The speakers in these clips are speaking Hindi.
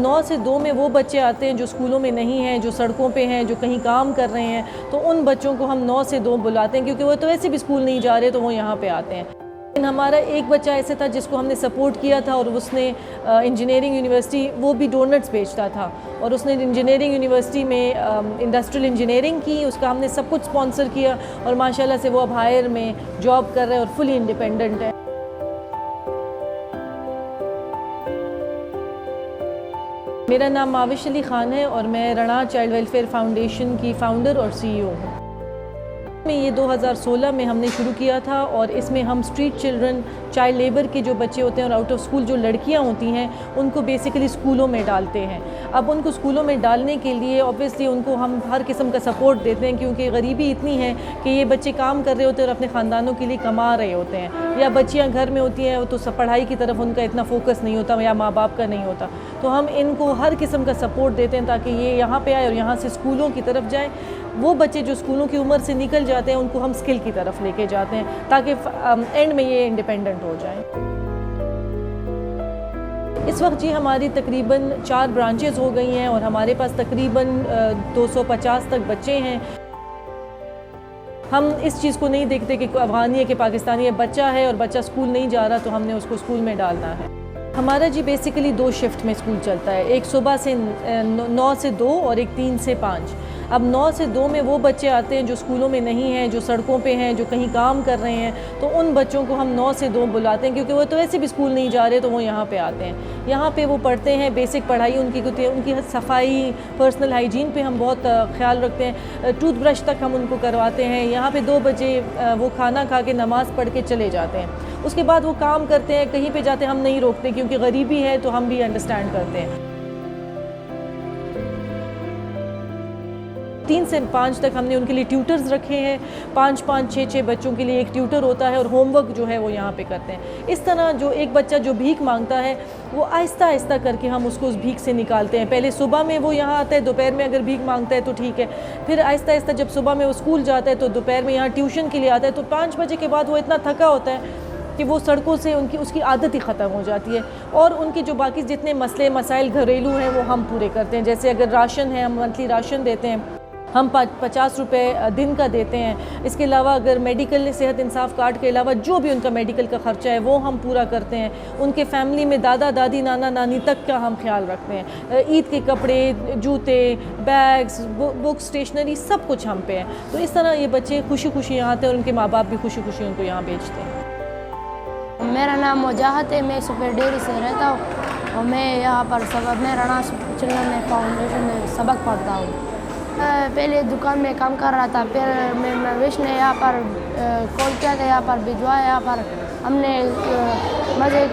9 से 2 में वो बच्चे आते हैं जो स्कूलों में नहीं हैं, जो सड़कों पे हैं, जो कहीं काम कर रहे हैं, तो उन बच्चों को हम 9 से 2 बुलाते हैं, क्योंकि वो तो वैसे भी स्कूल नहीं जा रहे, तो वो यहाँ पे आते हैं। लेकिन हमारा एक बच्चा ऐसे था जिसको हमने सपोर्ट किया था, और उसने इंजीनियरिंग यूनिवर्सिटी, वो भी डोनट्स बेचता था, और उसने इंजीनियरिंग यूनिवर्सिटी में इंडस्ट्रियल इंजीनियरिंग की, उसका हमने सब कुछ स्पॉन्सर किया, और माशाल्लाह से वो अब हायर में जॉब कर रहे हैं और फुली इंडिपेंडेंट है। मेरा नाम माविश अली ख़ान है और मैं रणा चाइल्ड वेलफेयर फाउंडेशन की फ़ाउंडर और CEO हूँ। ये 2016 में हमने शुरू किया था, और इसमें हम स्ट्रीट चिल्ड्रन, चाइल्ड लेबर के जो बच्चे होते हैं और आउट ऑफ स्कूल जो लड़कियां होती हैं, उनको बेसिकली स्कूलों में डालते हैं। अब उनको स्कूलों में डालने के लिए ऑब्वियसली उनको हम हर किस्म का सपोर्ट देते हैं, क्योंकि गरीबी इतनी है कि ये बच्चे काम कर रहे होते हैं और अपने ख़ानदानों के लिए कमा रहे होते हैं, या बच्चियाँ घर में होती हैं तो पढ़ाई की तरफ उनका इतना फोकस नहीं होता, या माँ बाप का नहीं होता। तो हम इनको हर किस्म का सपोर्ट देते हैं ताकि ये यहाँ पर आए और यहाँ से स्कूलों की तरफ जाएँ। वो बच्चे जो स्कूलों की उम्र से निकल जाते हैं, उनको हम स्किल की तरफ लेके जाते हैं, ताकि एंड में ये इंडिपेंडेंट हो जाएं। इस वक्त जी हमारी तकरीबन 4 ब्रांचेस हो गई हैं, और हमारे पास तकरीबन 250 तक बच्चे हैं। हम इस चीज़ को नहीं देखते कि अफ़गानी है कि पाकिस्तानी है, बच्चा है और बच्चा स्कूल नहीं जा रहा तो हमने उसको स्कूल में डालना है। हमारा जी बेसिकली 2 शिफ्ट में स्कूल चलता है, एक सुबह से 9 से 2 और एक 3 से 5। अब 9 से 2 में वो बच्चे आते हैं जो स्कूलों में नहीं हैं, जो सड़कों पे हैं, जो कहीं काम कर रहे हैं, तो उन बच्चों को हम 9 से 2 बुलाते हैं, क्योंकि वो तो वैसे भी स्कूल नहीं जा रहे, तो वो यहाँ पे आते हैं। यहाँ पे वो पढ़ते हैं, बेसिक पढ़ाई उनकी होती है, उनकी सफाई, पर्सनल हाइजीन पे हम बहुत ख्याल रखते हैं। टूथब्रश तक हम उनको करवाते हैं। यहाँ पे 2 बजे वो खाना खा के नमाज़ पढ़ के चले जाते हैं। उसके बाद वो काम करते हैं, कहीं पे जाते हम नहीं रोकते, क्योंकि गरीबी है तो हम भी अंडरस्टैंड करते हैं। 3 से 5 तक हमने उनके लिए ट्यूटर्स रखे हैं। 5-5, 6-6 बच्चों के लिए एक ट्यूटर होता है, और होमवर्क जो है वो यहाँ पे करते हैं। इस तरह जो एक बच्चा जो भीख मांगता है, वो आहिस्ता आहिस्ता करके हम उसको उस भीख से निकालते हैं। पहले सुबह में वो यहाँ आता है, दोपहर में अगर भीख मांगता है तो ठीक है, फिर आहिस्ता आहिस्ता जब सुबह में वो स्कूल जाता है तो दोपहर में यहाँ ट्यूशन के लिए आता है, तो 5 बजे के बाद वो इतना थका होता है कि वो सड़कों से उसकी आदत ही ख़त्म हो जाती है। और उनके जो बाकी जितने मसले मसाइल घरेलू हैं वो हम पूरे करते हैं। जैसे अगर राशन है, हम मंथली राशन देते हैं, हम 50 रुपये दिन का देते हैं। इसके अलावा अगर मेडिकल सेहत इंसाफ कार्ड के अलावा जो भी उनका मेडिकल का ख़र्चा है वो हम पूरा करते हैं। उनके फैमिली में दादा दादी, नाना नानी तक का हम ख्याल रखते हैं। ईद के कपड़े, जूते, बैग्स, बुक्स, स्टेशनरी, सब कुछ हम पे है। तो इस तरह ये बच्चे खुशी खुशी यहाँ आते हैं, और उनके माँ बाप भी खुशी खुशी उनको यहाँ भेजते हैं। मेरा नाम मुजाहत है, मैं सुपर डेरी से रहता हूँ, और मैं यहाँ पर मैं रणा चिल्ड्रन फाउंडेशन में सबक पढ़ता हूँ। पहले दुकान में काम कर रहा था, फिर मैं विश ने यहाँ पर कॉल किया था, यहाँ पर भिजवाया। यहाँ पर हमने मज़े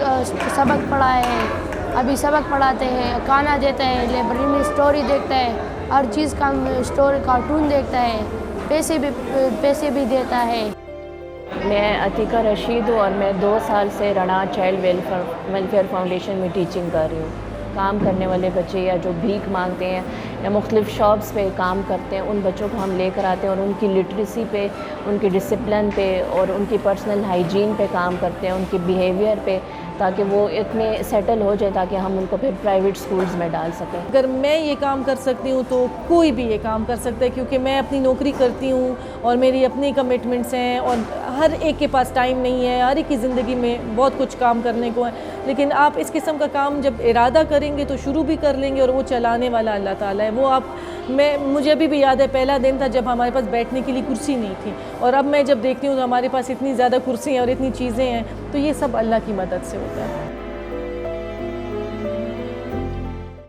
सबक पढ़ाए हैं, अभी सबक पढ़ाते हैं, खाना देते हैं, लाइब्रेरी में स्टोरी देखता है, हर चीज़ का स्टोरी कार्टून देखता है, पैसे भी देता है। मैं अतीका रशीद हूँ, और मैं 2 साल से रणा चाइल्ड वेलफेयर फाउंडेशन में टीचिंग कर रही हूँ। काम करने वाले बच्चे या जो भीख मांगते हैं या मुख्तलिफ शॉप्स पे काम करते हैं, उन बच्चों को हम लेकर आते हैं और उनकी लिटरेसी पे, उनकी डिसिप्लिन पे और उनकी पर्सनल हाइजीन पे काम करते हैं, उनके बिहेवियर पे, ताकि वो इतने सेटल हो जाए ताकि हम उनको फिर प्राइवेट स्कूल्स में डाल सकें। अगर मैं ये काम कर सकती हूँ तो कोई भी ये काम कर सकता है, क्योंकि मैं अपनी नौकरी करती हूँ और मेरी अपनी कमिटमेंट्स हैं, और हर एक के पास टाइम नहीं है, हर एक की ज़िंदगी में बहुत कुछ काम करने को है। लेकिन आप इस किस्म का काम जब इरादा करेंगे तो शुरू भी कर लेंगे, और वो चलाने वाला अल्लाह ताला है। वो मुझे अभी भी याद है, पहला दिन था जब हमारे पास बैठने के लिए कुर्सी नहीं थी, और अब मैं जब देखती हूँ तो हमारे पास इतनी ज़्यादा कुर्सी हैं और इतनी चीज़ें हैं, तो ये सब अल्लाह की मदद से होता है।